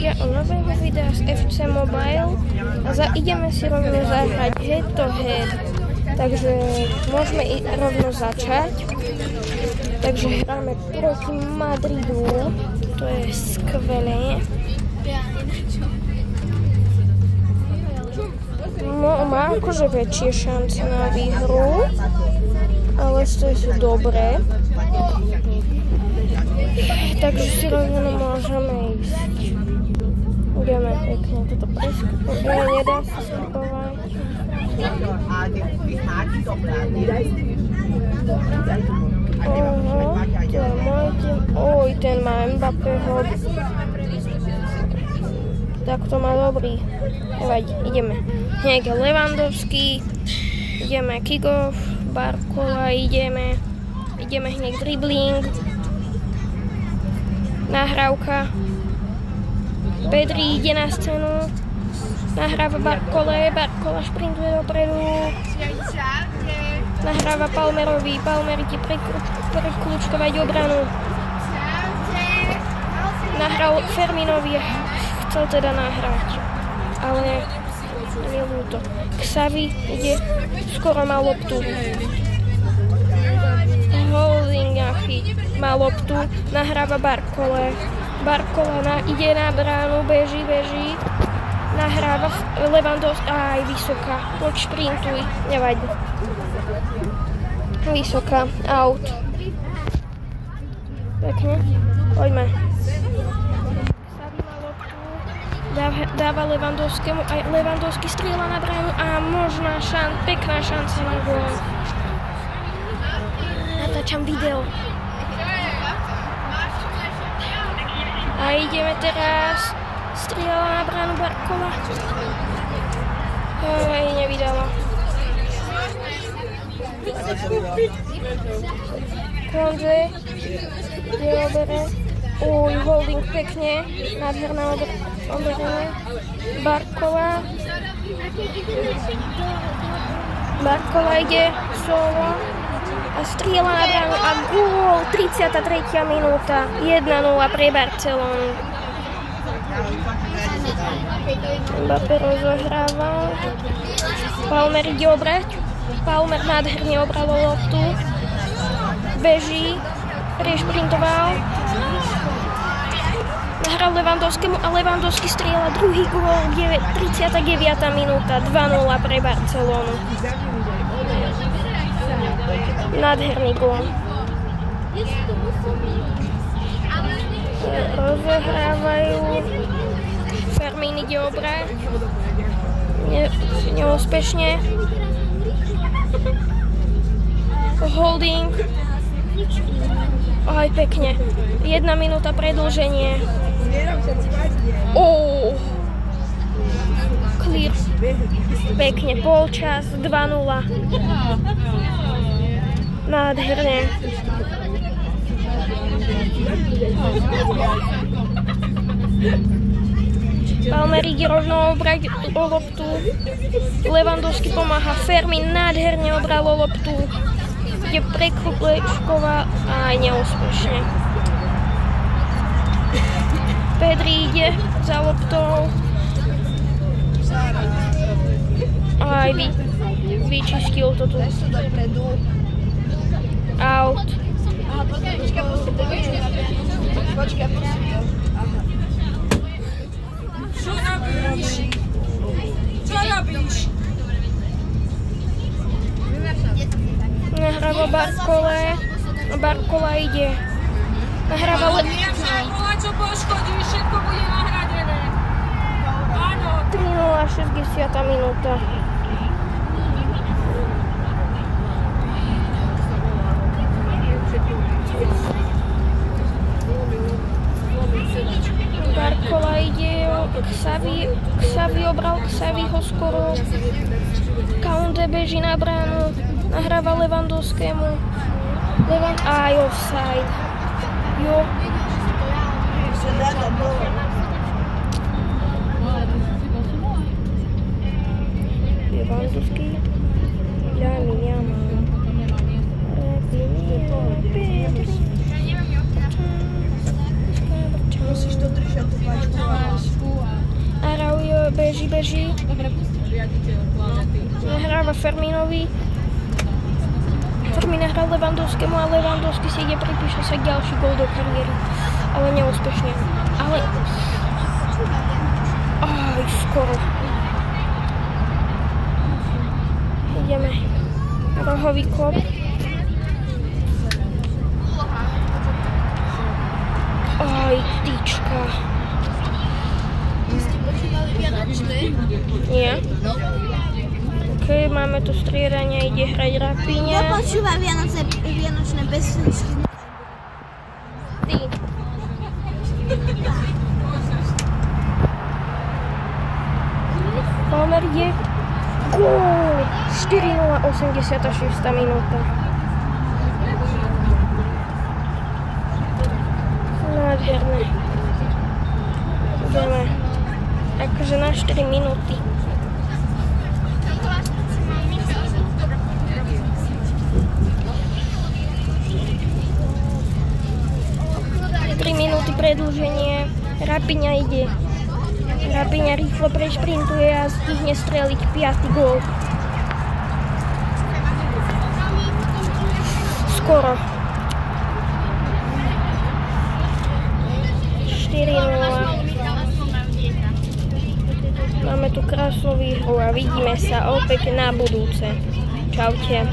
priateľia u nového videa z FC Mobile a ideme si rovno zahrať head to head. Takže môžeme rovno začať. Takže hráme proti Madridu, to je skvelé. No, má akože väčšie šance na výhru, ale stojí sú dobré. Takže si rovno môžeme ísť. Ideme pekne toto preskupovať. Nedá sa skupovať. To je môj tým. Oj, ten má Mbappého. Tak to má dobrý. Nevadí, ideme. Hneď Lewandowski. Ideme kick-off. Barcola, ideme hneď dribbling. Nahrávka. Pedri ide na scénu. Nahráva Barcola šprintuje dopredu. Nahráva Palmerovi. Palmer ide prekľúčkovať obranu. Nahral Ferminovi. Chcel teda nahrať. Ale je ľúto. Xavi ide. Skoro má loptu. Holding má loptu. Nahráva Barcola ide na bránu, beží. Nahráva Lewandowski, aj vysoká, poď šprintuj, nevadí. Vysoká, out. Pekne, poďme. Xavi má loptu, dáva Lewandowskiemu, aj Lewandowski strieľa na bránu a pekná šanca na gól. Natáčam video. A ideme teraz. Strieľala na bránu Barcola. Nevydala. Konze. Diobere. Holding pekne. Nádherná obrana. Barcola ide solo. A strieľa na bránu a gól, 33. minúta, 1-0 pre Barcelonu. Mbappé rozohráva. Palmer ide obrať. Palmer nádherne obral loptu. Beží. Prešprintoval. Nahral Lewandowskiemu a Lewandowski strieľa druhý gól, 39. minúta, 2-0 pre Barcelonu. Nádherný gól. Rozohrávajú. Fermín ide obrať. Neúspešne. Holding. Aj pekne. 1 minúta predĺženie. Clear. Pekne. Polčas. 2-0. Nádherne. Palmer ide rovno obrať o loptu. Lewandowski pomáha. Fermín nádherne obral o loptu. Ide prekľúčková a aj neúspešne. Pedri ide za loptou. Aj vyčistil to tu. Out. Čo robíš? Nahráva Barcola ide. Nahráva Čo poškodíš, všetko bude nahradené. Áno. 3-0, 60. minúta. Barcola ide, Xavi obral Xaviho skoro. Koundé beží na bránu, nahráva Lewandowskiemu. Aj offside. Jo. Lewandowski. Musíš dodržať tú páčku. beží. Nahráva Fermínovi. Fermín nahral Lewandowskému a Lewandowski si ide, pripíše sa ďalší gól do kariéry. Ale neúspešne. Ale... Aj, skoro. Ideme. Rohový kop. Aj, tyčka. Nie? OK, máme tu striedanie, ide hrať Rafinha. Ja počúvam vianočné pesničky. Ty. Palmer je gól! 4:0, 86. minúta. Nádherné. Ideme. Akože na 4 minúty. Minúty predĺženie. Rafinha ide. Rafinha rýchlo prešprintuje a stihne streliť 5. gól. Skoro. 4:0. Máme tu krásnu výhru a vidíme sa opäť na budúce. Čaute.